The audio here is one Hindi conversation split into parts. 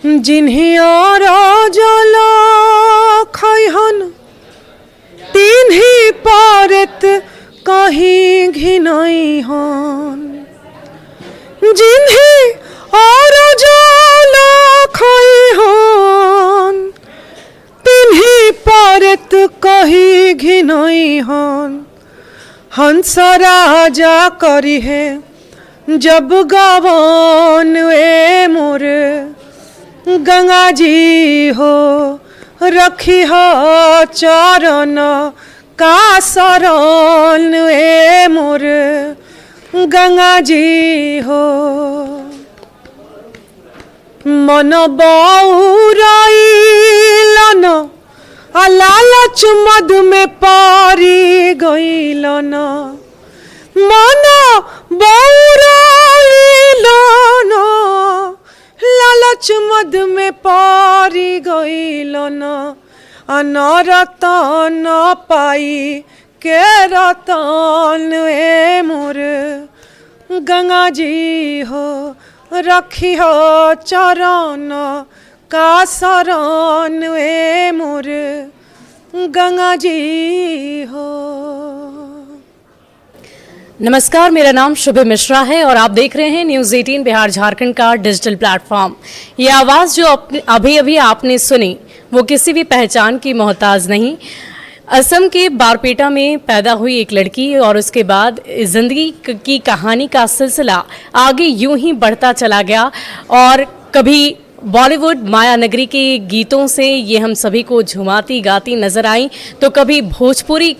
जिन्हीं और जल खैहन तिन्हीं परत कहीं घिनई हन। जिन्हीं और जल खैहन तिन्हीं परत कहीं घिनई हन। हंस राजा करी है जब गवन ए मोर गंगा जी हो रखी हो चरण का शरण ए मोर गंगा जी हो। मन बउराइलन लालच मद में पारी गइलन। मन बउराइलन लालच मद में पारी गइलन। अनरतन पाई के रतन ए मोर गंगा जी हो रखी हो चरण का शरण ए मोर गंगा जी हो। नमस्कार, मेरा नाम शुभ मिश्रा है और आप देख रहे हैं न्यूज़ 18 बिहार झारखंड का डिजिटल प्लेटफॉर्म। ये आवाज़ जो अभी अभी आपने सुनी वो किसी भी पहचान की मोहताज नहीं। असम के बारपेटा में पैदा हुई एक लड़की और उसके बाद ज़िंदगी की कहानी का सिलसिला आगे यूं ही बढ़ता चला गया और कभी बॉलीवुड माया नगरी के गीतों से ये हम सभी को झुमाती गाती नजर आई, तो कभी भोजपुरी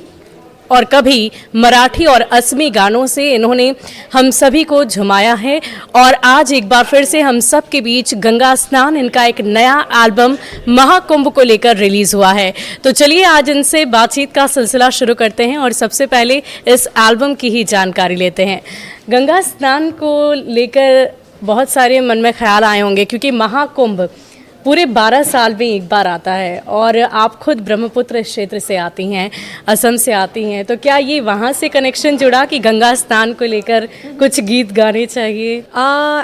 और कभी मराठी और असमी गानों से इन्होंने हम सभी को झुमाया है। और आज एक बार फिर से हम सब के बीच गंगा स्नान इनका एक नया एल्बम महाकुंभ को लेकर रिलीज़ हुआ है। तो चलिए आज इनसे बातचीत का सिलसिला शुरू करते हैं और सबसे पहले इस एल्बम की ही जानकारी लेते हैं। गंगा स्नान को लेकर बहुत सारे मन में ख्याल आए होंगे क्योंकि महाकुंभ पूरे 12 साल में एक बार आता है और आप खुद ब्रह्मपुत्र क्षेत्र से आती हैं, असम से आती हैं, तो क्या ये वहाँ से कनेक्शन जुड़ा कि गंगा स्नान को लेकर कुछ गीत गाने चाहिए?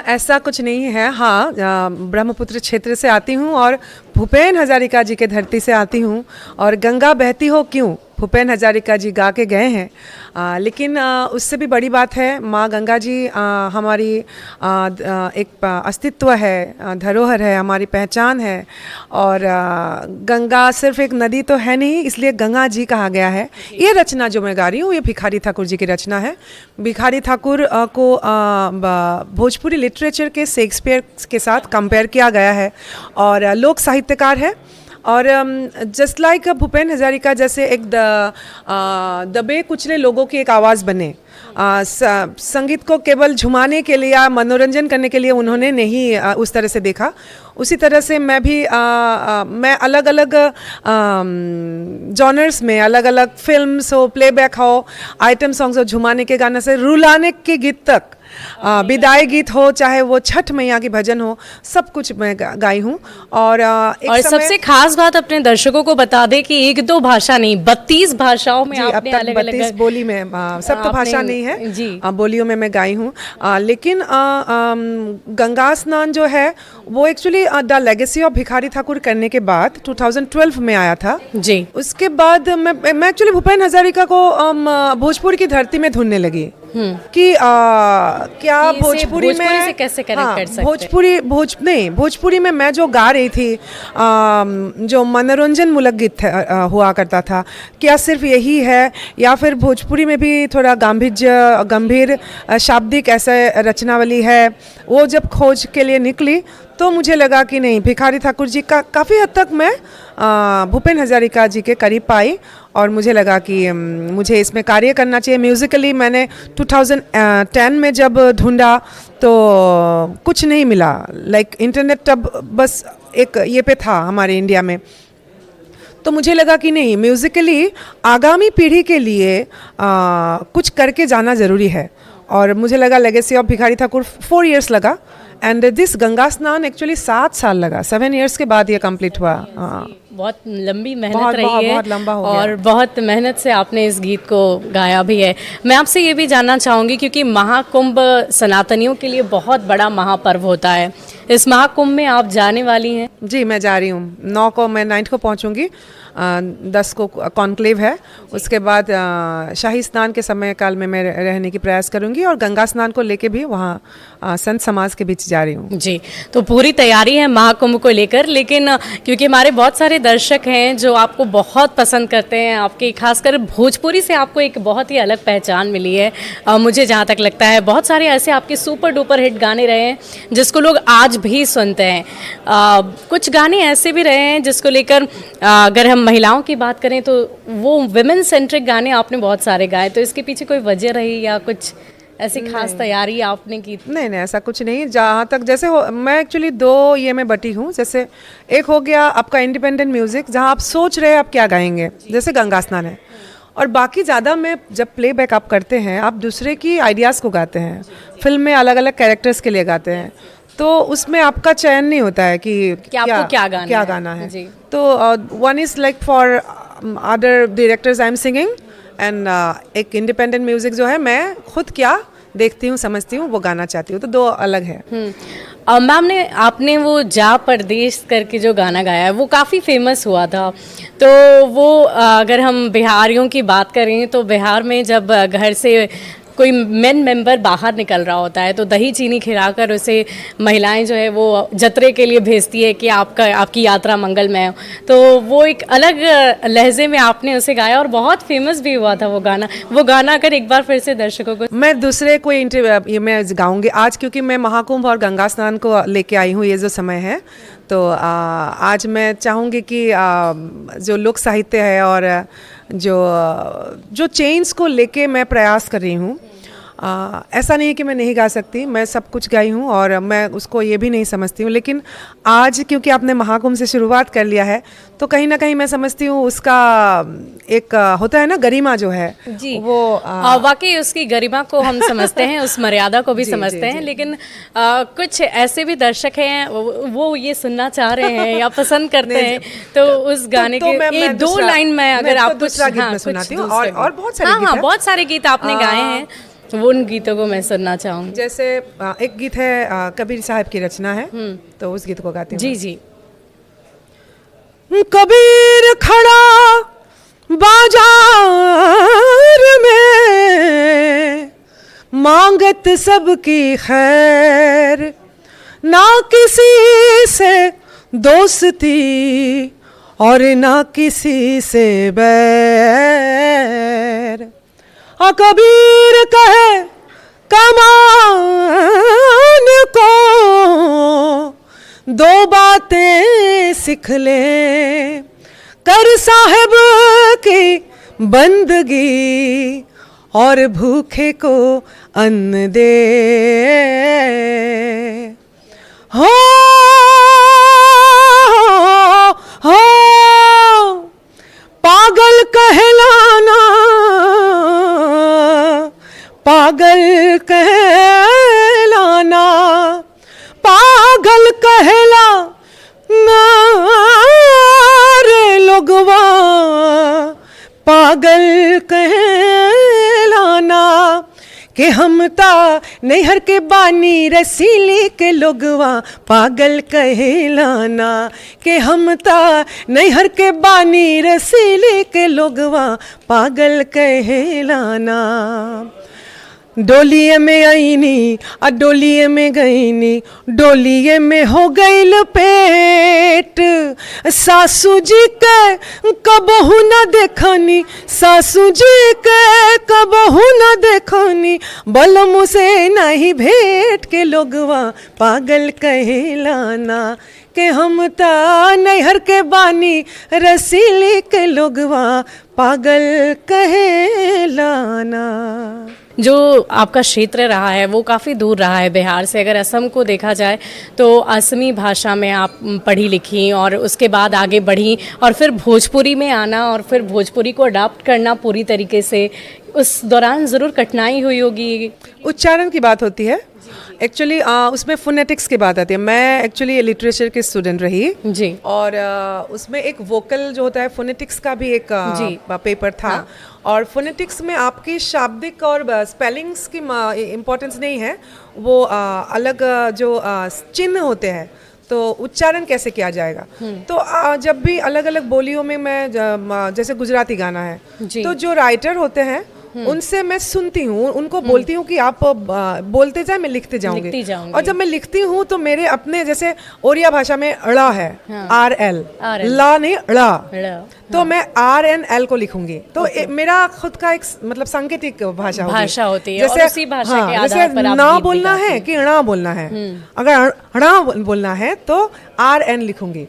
ऐसा कुछ नहीं है। हाँ, ब्रह्मपुत्र क्षेत्र से आती हूँ और भूपेन हजारिका जी के धरती से आती हूँ और गंगा बहती हो क्यों भूपेन हजारिका जी गा के गए हैं। लेकिन उससे भी बड़ी बात है, माँ गंगा जी हमारी एक अस्तित्व है, धरोहर है, हमारी पहचान है। और गंगा सिर्फ एक नदी तो है नहीं, इसलिए गंगा जी कहा गया है। ये रचना जो मैं गा रही हूँ ये भिखारी ठाकुर जी की रचना है। भिखारी ठाकुर को भोजपुरी लिटरेचर के शेक्सपियर के साथ कंपेयर किया गया है और लोक साहित्यकार है। और जस्ट लाइक भूपेन हजारिका जैसे एक दबे कुचले लोगों की एक आवाज़ बने, संगीत को केवल झुमाने के लिए या मनोरंजन करने के लिए उन्होंने नहीं उस तरह से देखा, उसी तरह से मैं भी मैं अलग अलग जॉनर्स में, अलग अलग फिल्म्स हो, प्लेबैक हो, आइटम सॉन्ग्स हो, झुमाने के गाने से रुलाने के गीत तक, विदाई गीत हो, चाहे वो छठ मैया की भजन हो, सब कुछ मैं गाई हूँ। और सबसे खास बात अपने दर्शकों को बता दें कि एक दो भाषा नहीं 32 भाषाओं में आपने अब तक 32 बोली में, सब तो भाषा नहीं है जी, बोलियों में मैं गाई हूँ। लेकिन गंगा स्नान जो है वो actually the legacy of Bhikhari Thakur करने के बाद 2012 में आया था जी। उसके बाद मैं एक्चुअली भूपेन हजारिका को भोजपुरी की धरती में ढूंढने लगी कि क्या भोजपुरी में से कैसे कनेक्ट कर सकते हैं। भोजपुरी में मैं जो गा रही थी, जो मनोरंजन मूलक गीत हुआ करता था, क्या सिर्फ यही है या फिर भोजपुरी में भी थोड़ा गंभीर शाब्दिक ऐसे रचनावली है। वो जब खोज के लिए निकली तो मुझे लगा कि नहीं, भिखारी ठाकुर जी का काफ़ी हद तक मैं भूपेन हजारिका जी के करीब पाई और मुझे लगा कि मुझे इसमें कार्य करना चाहिए। म्यूज़िकली मैंने 2010 में जब ढूंढा तो कुछ नहीं मिला, लाइक इंटरनेट तब बस एक ये पे था हमारे इंडिया में। तो मुझे लगा कि नहीं, म्यूज़िकली आगामी पीढ़ी के लिए कुछ करके जाना ज़रूरी है। और मुझे लगा legacy of Bhikhari Thakur 4 years लगा एंड दिस गंगा स्नान एक्चुअली 7 साल लगा, 7 इयर्स के बाद ये कंप्लीट हुआ। बहुत लंबी मेहनत रही है, बहुत लंबा हो गया और बहुत मेहनत से आपने इस गीत को गाया भी है। मैं आपसे ये भी जानना चाहूँगी क्योंकि महाकुंभ सनातनियों के लिए बहुत बड़ा महापर्व होता है, इस महाकुंभ में आप जाने वाली हैं। जी मैं जा रही हूँ 9 को, मैं 9 को पहुँचूँगी। 10 को कॉन्क्लेव है, उसके बाद शाही स्नान के समय काल में मैं रहने की प्रयास करूँगी और गंगा स्नान को लेके भी वहाँ संत समाज के बीच जा रही हूँ। जी, तो पूरी तैयारी है महाकुंभ को लेकर, लेकिन क्योंकि हमारे बहुत सारे दर्शक हैं जो आपको बहुत पसंद करते हैं, आपके खासकर भोजपुरी से आपको एक बहुत ही अलग पहचान मिली है। मुझे जहाँ तक लगता है बहुत सारे ऐसे आपके सुपर डुपर हिट गाने रहे हैं जिसको लोग आज भी सुनते हैं। कुछ गाने ऐसे भी रहे हैं जिसको लेकर अगर हम महिलाओं की बात करें तो वो विमेन सेंट्रिक गाने आपने बहुत सारे गाए, तो इसके पीछे कोई वजह रही या कुछ ऐसी खास तैयारी आपने की? नहीं ऐसा कुछ नहीं। जहाँ तक जैसे मैं एक्चुअली 2 ये में बटी हूँ। जैसे एक हो गया आपका इंडिपेंडेंट म्यूज़िक, जहाँ आप सोच रहे हैं आप क्या गाएंगे, जैसे गंगा स्नान है, और बाकी ज़्यादा में जब प्लेबैक आप करते हैं आप दूसरे की आइडियाज़ को गाते हैं, फिल्म में अलग अलग कैरेक्टर्स के लिए गाते हैं, तो उसमें आपका चयन नहीं होता है कि आपको क्या गाना है। जी। तो one is like for other directors I am singing, and एक इंडिपेंडेंट म्यूज़िक जो है मैं खुद क्या देखती हूँ समझती हूँ वो गाना चाहती हूँ, तो 2 अलग है। मैम ने आपने वो जा परदेश करके जो गाना गाया है वो काफ़ी फेमस हुआ था, तो वो अगर हम बिहारियों की बात करें तो बिहार में जब घर से कोई मेन मेंबर बाहर निकल रहा होता है तो दही चीनी खिलाकर उसे महिलाएं जो है वो जतरे के लिए भेजती है कि आपकी यात्रा मंगलमय हो, तो वो एक अलग लहजे में आपने उसे गाया और बहुत फेमस भी हुआ था वो गाना अगर एक बार फिर से दर्शकों को। मैं दूसरे कोई इंटरव्यू में गाऊंगी आज, क्योंकि मैं महाकुंभ और गंगा स्नान को लेके आई हूँ, ये जो समय है, तो आज मैं चाहूँगी कि जो लोक साहित्य है और जो चेंज को लेके मैं प्रयास कर रही हूँ, ऐसा नहीं है कि मैं नहीं गा सकती, मैं सब कुछ गाई हूँ और मैं उसको ये भी नहीं समझती हूँ, लेकिन आज क्योंकि आपने महाकुंभ से शुरुआत कर लिया है तो कहीं ना कहीं मैं समझती हूँ उसका एक होता है ना गरिमा जो है जी, वो वाकई उसकी गरिमा को हम समझते हैं, उस मर्यादा को भी समझते हैं, लेकिन कुछ ऐसे भी दर्शक हैं वो ये सुनना चाह रहे हैं या पसंद करते हैं, तो उस गाने के 2 लाइन में अगर आप दूसरा गीत मैं सुनाती हूँ, और बहुत सारे गीत हैं। बहुत सारे गीत आपने गाए हैं, वो उन गीतों को मैं सुनना चाहूँगी। जैसे एक गीत है कबीर साहब की रचना है, तो उस गीत को गाती हूँ। जी जी। कबीर खड़ा बाजार में मांगत सबकी खैर, ना किसी से दोस्ती और ना किसी से बैर। कबीर कहे कमान को 2 बातें सीख ले, कर साहिब की बंदगी और भूखे को अन्न दे। हो पागल कहलाना, पागल कहलाना, पागल कहलाना रे लोगवा, पागल कहलाना कि हम ता नैहर के बानी रसीले के लोगवा, पागल कहलाना कि हम ता नैहर के बानी रसीले के लोगवा, पागल कहलाना। डोलिये में आईनी आ डोलिये में गईनी, डोलिये में हो गईल पेट, सासू जी के कबहू न देखनी, सासू जी के कबहू न देखनी, बलम से नहीं भेंट के लोगवा, पागल कहलाना कि हम ता नैहर के बानी रसीले के लोगवा, पागल कहलाना। जो आपका क्षेत्र रहा है वो काफ़ी दूर रहा है बिहार से, अगर असम को देखा जाए तो असमी भाषा में आप पढ़ी लिखी और उसके बाद आगे बढ़ी और फिर भोजपुरी में आना और फिर भोजपुरी को अडाप्ट करना पूरी तरीके से, उस दौरान ज़रूर कठिनाई हुई होगी। उच्चारण की बात होती है, एक्चुअली उसमें फोनेटिक्स की बात आती है। मैं एक्चुअली लिटरेचर की स्टूडेंट रही जी। और उसमें एक वोकल जो होता है फोनेटिक्स का भी एक पेपर था। और फोनेटिक्स में आपकी शाब्दिक और स्पेलिंग्स की इम्पोर्टेंस नहीं है, वो अलग जो चिन्ह होते हैं तो उच्चारण कैसे किया जाएगा। तो जब भी अलग अलग बोलियों में मैं जैसे गुजराती गाना है तो जो राइटर होते हैं उनसे मैं सुनती हूँ, उनको बोलती हूँ कि आप बोलते जाए, मैं लिखते जाऊंगी। और जब मैं लिखती हूँ तो मेरे अपने जैसे ओरिया भाषा में अड़ा है, RL, ला नहीं अड़ा, तो मैं RNL को लिखूंगी। तो मेरा खुद का एक मतलब सांकेतिक भाषा होती है। जैसे और उसी भाषा के आधार पर आप ना गीत बोलना है कि अड़ा बोलना है, अगर अड़ा बोलना है तो RN लिखूंगी।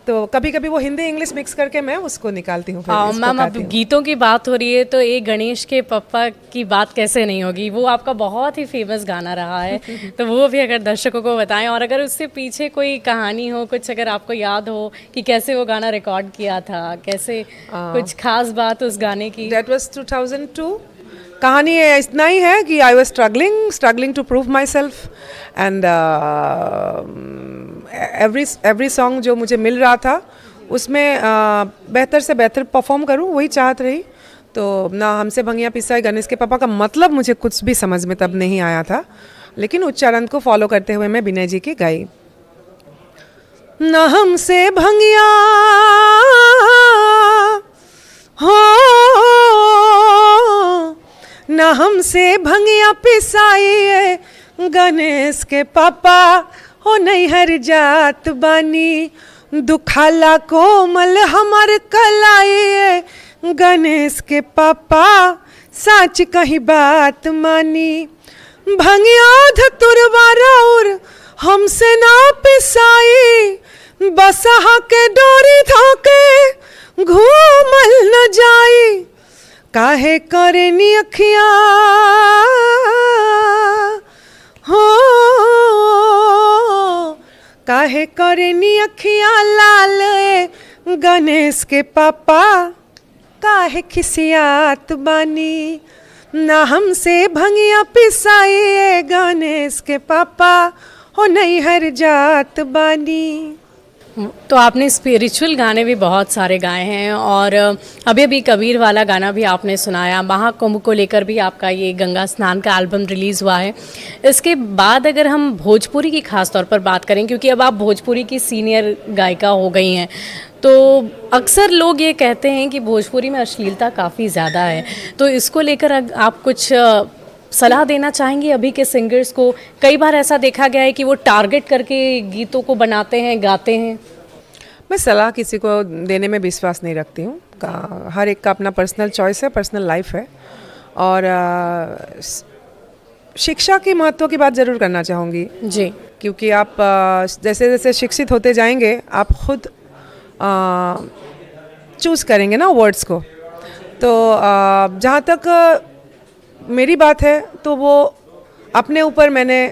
तो कभी कभी वो हिंदी इंग्लिश मिक्स करके मैं उसको निकालती हूँ। मैम, अब गीतों की बात हो रही है तो एक गणेश के पप्पा की बात कैसे नहीं होगी, वो आपका बहुत ही फेमस गाना रहा है। तो वो भी अगर दर्शकों को बताएं, और अगर उससे पीछे कोई कहानी हो, कुछ अगर आपको याद हो कि कैसे वो गाना रिकॉर्ड किया था, कैसे कुछ खास बात उस गाने की। That was 2002। कहानी इतना ही है कि I was struggling to prove myself and every song जो मुझे मिल रहा था उसमें बेहतर से बेहतर परफॉर्म करूं, वही चाहत रही। तो ना हमसे भंगिया पिसाई गणेश के पापा का मतलब मुझे कुछ भी समझ में तब नहीं आया था, लेकिन उच्चारण को फॉलो करते हुए मैं विनय जी की गाई। ना हमसे भंगिया हो, ना हमसे भंगिया पिसाई गणेश के पापा हो, नहीं हर जात बानी दुखाला कोमल हमार कलाई गणेश के पापा सच कही बात मानी। भंगिया धतुरवा राउर हमसे ना पिसाई, बसहा के डोरी धोके घूमल न जाई, काहे करे अखिया हो, काहे करे अखिया लाल गणेश के पापा, काहे खिसियात बानी। ना हमसे भंगिया पिसाई गणेश के पापा हो, नहीं हर जात बानी। तो आपने स्पिरिचुअल गाने भी बहुत सारे गाए हैं, और अभी अभी कबीर वाला गाना भी आपने सुनाया। महाकुंभ को लेकर भी आपका ये गंगा स्नान का एल्बम रिलीज़ हुआ है। इसके बाद अगर हम भोजपुरी की खास तौर पर बात करें, क्योंकि अब आप भोजपुरी की सीनियर गायिका हो गई हैं, तो अक्सर लोग ये कहते हैं कि भोजपुरी में अश्लीलता काफ़ी ज़्यादा है। तो इसको लेकर आप कुछ सलाह देना चाहेंगे अभी के सिंगर्स को? कई बार ऐसा देखा गया है कि वो टारगेट करके गीतों को बनाते हैं, गाते हैं। मैं सलाह किसी को देने में विश्वास नहीं रखती हूँ। हर एक का अपना पर्सनल चॉइस है, पर्सनल लाइफ है। और शिक्षा की महत्व की बात ज़रूर करना चाहूँगी जी, क्योंकि आप जैसे जैसे शिक्षित होते जाएंगे आप खुद चूज़ करेंगे ना वर्ड्स को। तो जहाँ तक मेरी बात है तो वो अपने ऊपर मैंने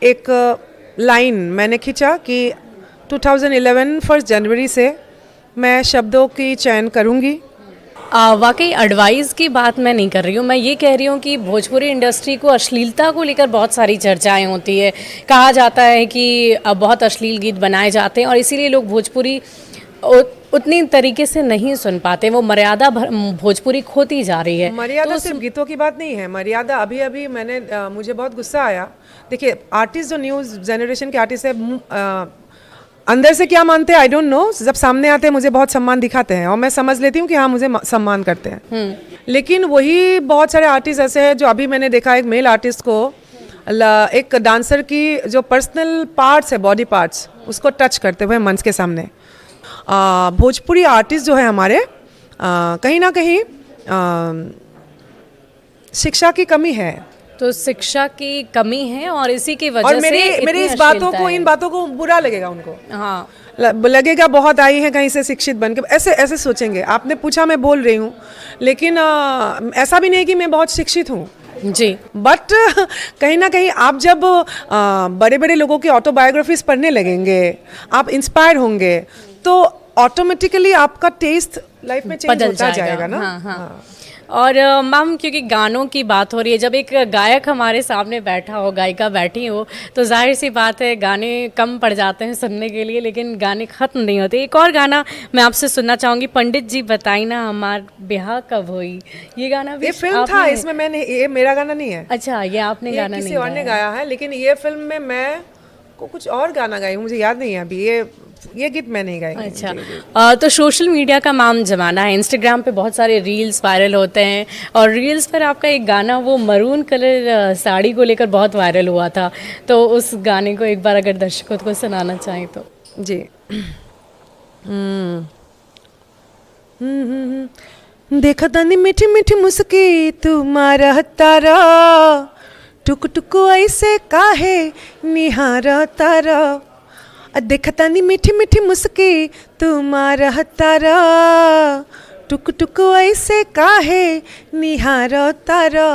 एक लाइन मैंने खींचा कि 2011 1 जनवरी से मैं शब्दों की चयन करूँगी। वाकई एडवाइस की बात मैं नहीं कर रही हूँ, मैं ये कह रही हूँ कि भोजपुरी इंडस्ट्री को अश्लीलता को लेकर बहुत सारी चर्चाएं होती है। कहा जाता है कि बहुत अश्लील गीत बनाए जाते हैं और इसीलिए लोग भोजपुरी उतनी तरीके से नहीं सुन पाते, वो मर्यादा भोजपुरी खोती जा रही है। मर्यादा तो सिर्फ गीतों की बात नहीं है, मर्यादा अभी अभी मैंने मुझे बहुत गुस्सा आया। देखिए आर्टिस्ट जो न्यू जनरेशन के आर्टिस्ट है अंदर से क्या मानते हैं आई डोंट नो, जब सामने आते हैं मुझे बहुत सम्मान दिखाते हैं और मैं समझ लेती हूँ कि हाँ मुझे सम्मान करते हैं। लेकिन वही बहुत सारे आर्टिस्ट ऐसे हैं जो अभी मैंने देखा एक मेल आर्टिस्ट को एक डांसर की जो पर्सनल पार्ट्स है, बॉडी पार्ट्स, उसको टच करते हुए मंच के सामने। भोजपुरी आर्टिस्ट जो है हमारे कहीं ना कहीं शिक्षा की कमी है। तो शिक्षा की कमी है और इसी की वजह और से मेरी इस बातों को इन बातों को बुरा लगेगा उनको। हाँ, लगेगा बहुत आई है कहीं से शिक्षित बन के, ऐसे सोचेंगे। आपने पूछा मैं बोल रही हूँ, लेकिन ऐसा भी नहीं कि मैं बहुत शिक्षित हूँ जी, बट कहीं ना कहीं आप जब बड़े बड़े लोगों की ऑटोबायोग्राफीज पढ़ने लगेंगे, आप इंस्पायर होंगे, तो ऑटोमेटिकली आपका टेस्ट लाइफ में चेंज होता जाएगा ना। हाँ, हाँ। और मैम क्योंकि गानों की बात हो रही है, जब एक गायक हमारे सामने बैठा हो, गायिका बैठी हो, तो जाहिर सी बात है गाने कम पड़ जाते हैं सुनने के लिए, लेकिन गाने ख़त्म नहीं होते। एक और गाना मैं आपसे सुनना चाहूँगी, पंडित जी बताई ना हमार ब्याह कब हुई। ये गाना भी ये फिल्म था, इसमें मैंने, ये मेरा गाना नहीं है, अच्छा, ये आपने ये गाना किसी नहीं और ने गाया है, लेकिन ये फिल्म में मैं को कुछ और गाना गाई हूँ, मुझे याद नहीं है अभी। ये गीत मैं नहीं गाई। अच्छा। तो सोशल मीडिया का माम जमाना है, इंस्टाग्राम पे बहुत सारे रील्स वायरल होते हैं, और रील्स पर आपका एक गाना वो मरून कलर साड़ी को लेकर बहुत वायरल हुआ था, तो उस गाने को एक बार अगर दर्शकों को सुनाना चाहें तो। जी। देखा तानी मीठी मीठी मुस्की तुम्हारा तारा, टुक टुक ऐसे काहे निहारा तारा। देखा तानी मीठी मीठी मुस्की तुम्हारा तारा, टुक टुक ऐसे काहे निहारा तारा।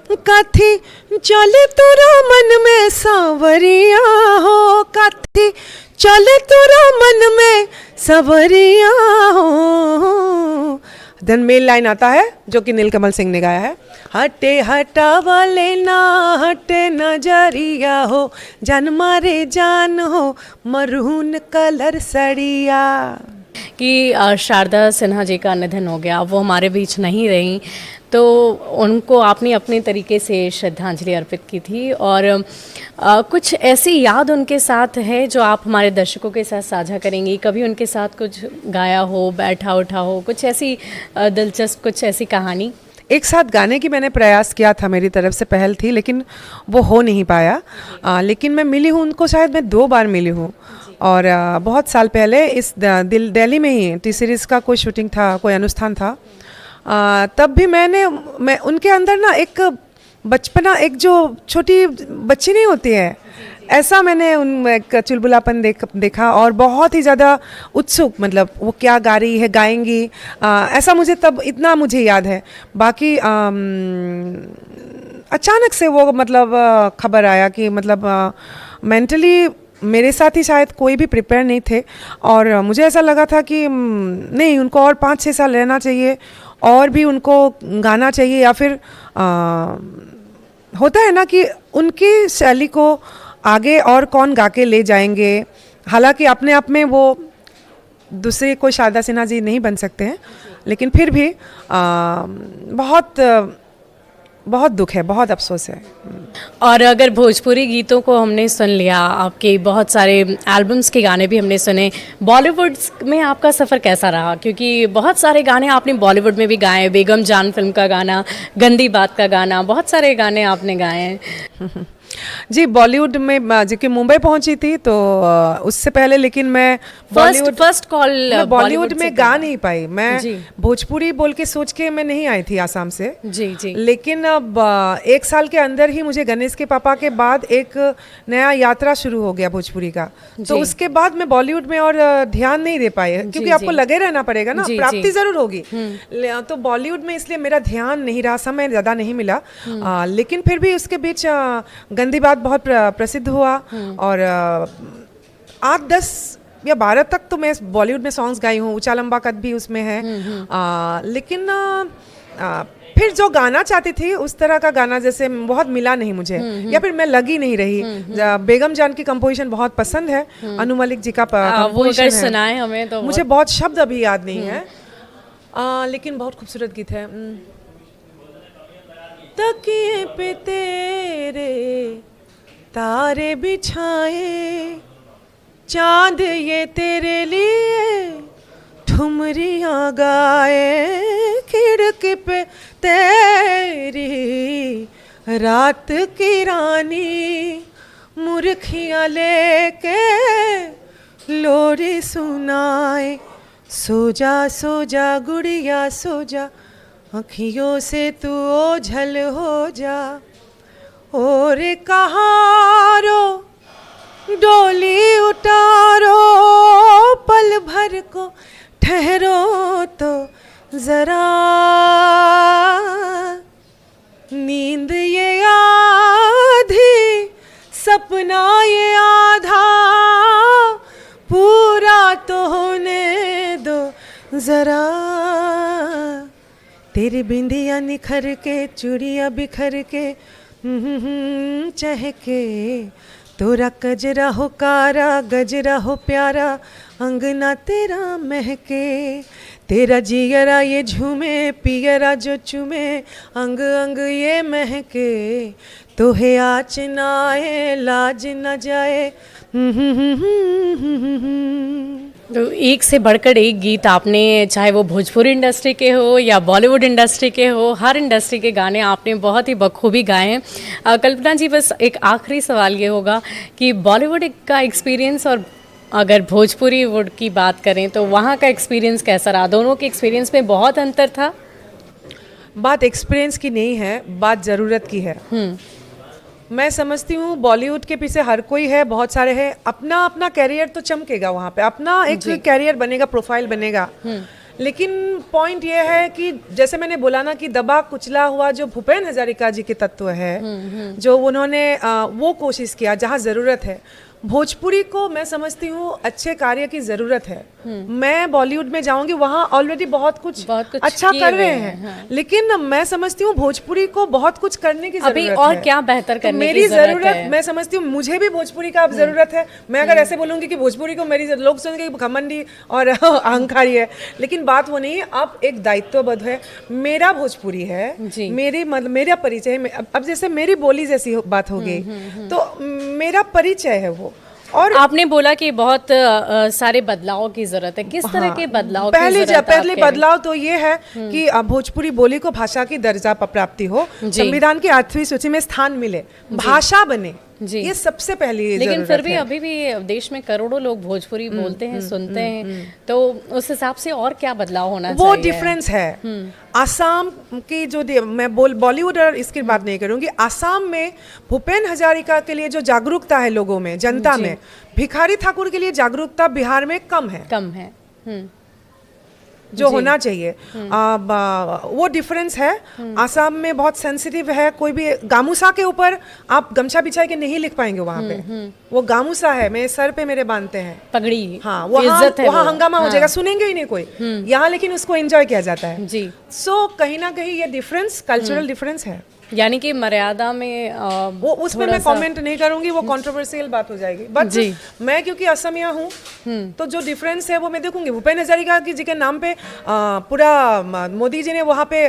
काथी चले तोरा मन में सांवरिया हो, काथी चले तोरा मन में सांवरिया हो। देन मेल लाइन आता है जो कि नीलकमल सिंह ने गाया है। हटे हटावा लेना हटे नजरिया हो, जान मारे जान हो मरून कलर सड़िया। कि शारदा सिन्हा जी का निधन हो गया, वो हमारे बीच नहीं रही, तो उनको आपने अपने तरीके से श्रद्धांजलि अर्पित की थी, और कुछ ऐसी याद उनके साथ है जो आप हमारे दर्शकों के साथ साझा करेंगी? कभी उनके साथ कुछ गाया हो, बैठा उठा हो, कुछ ऐसी दिलचस्प, कुछ ऐसी कहानी? एक साथ गाने की मैंने प्रयास किया था, मेरी तरफ से पहल थी, लेकिन वो हो नहीं पाया। लेकिन मैं मिली हूँ उनको, शायद मैं 2 बार मिली हूँ, और बहुत साल पहले इस दिल्ली में ही टी सीरीज़ का कोई शूटिंग था, कोई अनुष्ठान था। तब भी मैं उनके अंदर ना एक बचपना, एक जो छोटी बच्ची नहीं होती है, ऐसा मैंने उनमें एक चुलबुलापन देखा, और बहुत ही ज़्यादा उत्सुक, मतलब वो क्या गा रही है, गाएंगी, ऐसा मुझे तब इतना मुझे याद है। बाकी अचानक से वो मतलब खबर आया कि मतलब मेंटली मेरे साथ ही शायद कोई भी प्रिपेयर नहीं थे, और मुझे ऐसा लगा था कि नहीं, उनको और 5-6 साल रहना चाहिए, और भी उनको गाना चाहिए, या फिर होता है ना कि उनकी शैली को आगे और कौन गा के ले जाएंगे। हालांकि अपने आप में वो दूसरे कोई शारदा सिन्हा जी नहीं बन सकते हैं, लेकिन फिर भी बहुत दुख है, बहुत अफसोस है। और अगर भोजपुरी गीतों को हमने सुन लिया, आपके बहुत सारे एल्बम्स के गाने भी हमने सुने, बॉलीवुड में आपका सफ़र कैसा रहा? क्योंकि बहुत सारे गाने आपने बॉलीवुड में भी गाए, बेगम जान फिल्म का गाना, गंदी बात का गाना, बहुत सारे गाने आपने गाए हैं। जी, बॉलीवुड में जो कि मुंबई पहुंची थी, तो उससे पहले, लेकिन मैं फर्स्ट कॉल बॉलीवुड में गा नहीं पाई। मैं भोजपुरी बोल के सोच के मैं नहीं आई थी आसाम से। जी। लेकिन अब 1 साल के अंदर ही मुझे गणेश के पापा के बाद एक नया यात्रा शुरू हो गया भोजपुरी का, तो उसके बाद मैं बॉलीवुड में और ध्यान नहीं दे पाई, क्योंकि आपको लगे रहना पड़ेगा ना, प्राप्ति जरूर होगी, तो बॉलीवुड में इसलिए मेरा ध्यान नहीं रहा, समय ज़्यादा नहीं मिला। लेकिन फिर भी उसके बीच गंदी बात बहुत प्रसिद्ध हुआ, और 8-10 या 12 तक तो मैं बॉलीवुड में सॉन्ग्स गाई हूँ, ऊंचा लंबा कद भी उसमें है। लेकिन फिर जो गाना चाहती थी उस तरह का गाना जैसे बहुत मिला नहीं मुझे, या फिर मैं लगी नहीं रही। बेगम जान की कंपोजिशन बहुत पसंद है, अनु मलिक जी का कंपोजिशन सुनाए हमें तो। मुझे बहुत शब्द अभी याद नहीं है, लेकिन बहुत खूबसूरत गीत है। तकिए पे तेरे तारे बिछाए, चांद ये तेरे लिए ठुमरियाँ गाए, खिड़की पे तेरी रात की रानी मुर्खियाँ लेके लोरी सुनाए। सो जा गुड़िया सो जा, अखियों से तू ओझल हो जा, और कहारो डोली उतारो, पल भर को ठहरो तो जरा, नींद ये आधी सपना ये आधा, पूरा तो होने दो जरा, तेरी बिंदिया निखर के चूड़िया बिखर के चहके, तोरा कजरा हो कारा गजरा हो प्यारा, अंगना तेरा महके, तेरा जिगरा ये झूमे पियरा जो चूमे, अंग अंग ये महके, तोहे आँच ना आए लाज न जाए। तो एक से बढ़कर एक गीत आपने, चाहे वो भोजपुरी इंडस्ट्री के हो या बॉलीवुड इंडस्ट्री के हो, हर इंडस्ट्री के गाने आपने बहुत ही बखूबी गाए हैं। कल्पना जी, बस एक आखिरी सवाल ये होगा कि बॉलीवुड का एक्सपीरियंस और अगर भोजपुरी वुड की बात करें तो वहाँ का एक्सपीरियंस कैसा रहा? दोनों के एक्सपीरियंस में बहुत अंतर था? बात एक्सपीरियंस की नहीं है, बात ज़रूरत की है। मैं समझती हूँ बॉलीवुड के पीछे हर कोई है, बहुत सारे हैं, अपना अपना कैरियर तो चमकेगा वहाँ पे, अपना एक कैरियर बनेगा, प्रोफाइल बनेगा। लेकिन पॉइंट ये है कि जैसे मैंने बोला ना कि दबा कुचला हुआ जो भूपेन हजारिका जी के तत्व है, जो उन्होंने वो कोशिश किया जहाँ ज़रूरत है। भोजपुरी को मैं समझती हूँ अच्छे कार्य की ज़रूरत है। मैं बॉलीवुड में जाऊंगी, वहाँ ऑलरेडी बहुत कुछ अच्छा कर रहे हैं। हाँ। लेकिन मैं समझती हूँ भोजपुरी को बहुत कुछ करने की ज़रूरत है। अभी और क्या बेहतर करने मेरी की ज़रूरत है? मैं समझती हूँ मुझे भी भोजपुरी का अब ज़रूरत है। मैं अगर ऐसे बोलूँगी कि भोजपुरी को मेरी, लोग सुनेंगे घमंडी और अहंकारी है, लेकिन बात वो नहीं है। अब एक दायित्वबद्ध है, मेरा भोजपुरी है, मेरा परिचय है। अब जैसे मेरी बोली जैसी बात हो गई तो मेरा परिचय है वो। और आपने बोला कि बहुत सारे बदलाव की जरूरत है। किस तरह के बदलाव की जरूरत है? पहले बदलाव तो ये है कि भोजपुरी बोली को भाषा की दर्जा प्राप्ति हो, संविधान की 8वीं सूची में स्थान मिले, भाषा बने, ये सबसे पहली लेकिन फिर भी अभी भी देश में करोड़ों लोग भोजपुरी बोलते हैं, सुनते हैं, तो उस हिसाब से और क्या बदलाव होना चाहिए? वो डिफरेंस है। आसाम की जो मैं बॉलीवुड और इसकी बात नहीं करूंगी, आसाम में भूपेन हजारिका के लिए जो जागरूकता है लोगों में, जनता में, भिखारी ठाकुर के लिए जागरूकता बिहार में कम है जो होना चाहिए। वो डिफरेंस है। आसाम में बहुत सेंसिटिव है, कोई भी गामूसा के ऊपर आप गमछा बिछा के नहीं लिख पाएंगे वहाँ पे। वो गामूसा है, मेरे सर पे मेरे बांधते हैं पगड़ी। हाँ, वहाँ हंगामा हो जाएगा, सुनेंगे ही नहीं कोई। यहाँ लेकिन उसको एंजॉय किया जाता है जी। सो कहीं ना कहीं ये डिफरेंस, कल्चरल डिफरेंस है। यानी कि मर्यादा में वो उसमें मैं कमेंट नहीं करूंगी, वो कंट्रोवर्शियल बात हो जाएगी। बट मैं क्योंकि असमिया हूँ तो जो डिफरेंस है वो मैं देखूंगी। भूपेन हजारिका जी के नाम पे पूरा मोदी जी ने वहाँ पे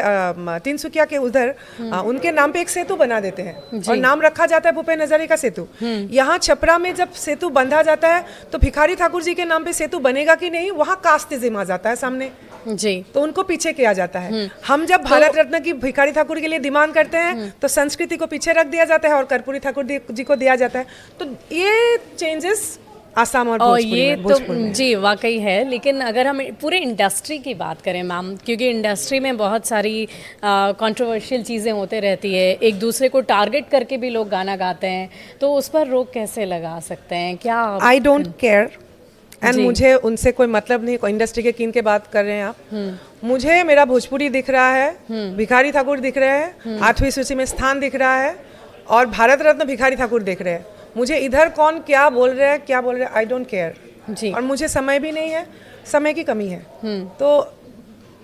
तिनसुकिया के उधर उनके नाम पे एक सेतु बना देते हैं और नाम रखा जाता है भूपेन हजारिका सेतु। यहाँ छपरा में जब सेतु बंधा जाता है तो भिखारी ठाकुर जी के नाम पे सेतु बनेगा कि नहीं, वहाँ कास्टिज्म आ जाता है सामने जी, तो उनको पीछे किया जाता है। हम जब भारत रत्न की भिखारी ठाकुर के लिए डिमांड करते हैं तो संस्कृति को पीछे रख दिया जाता है और कर्पूरी ठाकुर जी को दिया जाता है। तो ये चेंजेस आसाम और भोजपुर में जी वाकई है। लेकिन अगर हम पूरे इंडस्ट्री की बात करें मैम, क्योंकि इंडस्ट्री में बहुत सारी कंट्रोवर्शियल चीज़ें होते रहती है, एक दूसरे को टारगेट करके भी लोग गाना गाते हैं, तो उस पर रोक कैसे लगा सकते हैं? क्या आई डोंट केयर एंड मुझे उनसे कोई मतलब नहीं। इंडस्ट्री के किन के बात कर रहे हैं आप? मुझे मेरा भोजपुरी दिख रहा है, भिखारी ठाकुर दिख रहे हैं, 8वीं सूची में स्थान दिख रहा है और भारत रत्न भिखारी ठाकुर दिख रहे हैं। मुझे इधर कौन क्या बोल रहे हैं आई डोंट केयर जी। और मुझे समय भी नहीं है, समय की कमी है। तो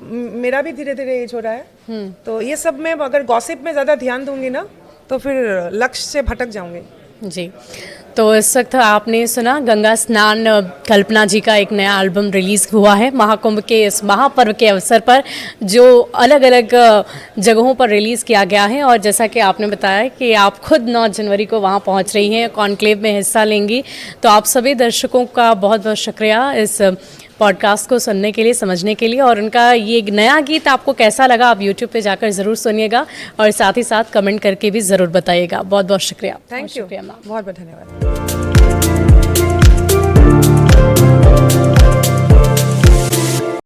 मेरा भी धीरे धीरे एज हो रहा है, तो ये सब में अगर गॉसिप में ज़्यादा ध्यान दूंगी ना तो फिर लक्ष्य से भटक जाऊंगी जी। तो इस वक्त आपने सुना गंगा स्नान, कल्पना जी का एक नया एल्बम रिलीज़ हुआ है महाकुंभ के इस महापर्व के अवसर पर, जो अलग अलग जगहों पर रिलीज़ किया गया है। और जैसा कि आपने बताया कि आप खुद 9 जनवरी को वहां पहुंच रही हैं, कॉन्क्लेव में हिस्सा लेंगी। तो आप सभी दर्शकों का बहुत बहुत शुक्रिया इस पॉडकास्ट को सुनने के लिए, समझने के लिए। और उनका ये नया गीत आपको कैसा लगा आप यूट्यूब पे जाकर ज़रूर सुनिएगा और साथ ही साथ कमेंट करके भी ज़रूर बताइएगा। बहुत बहुत शुक्रिया। थैंक यू, बहुत बहुत धन्यवाद।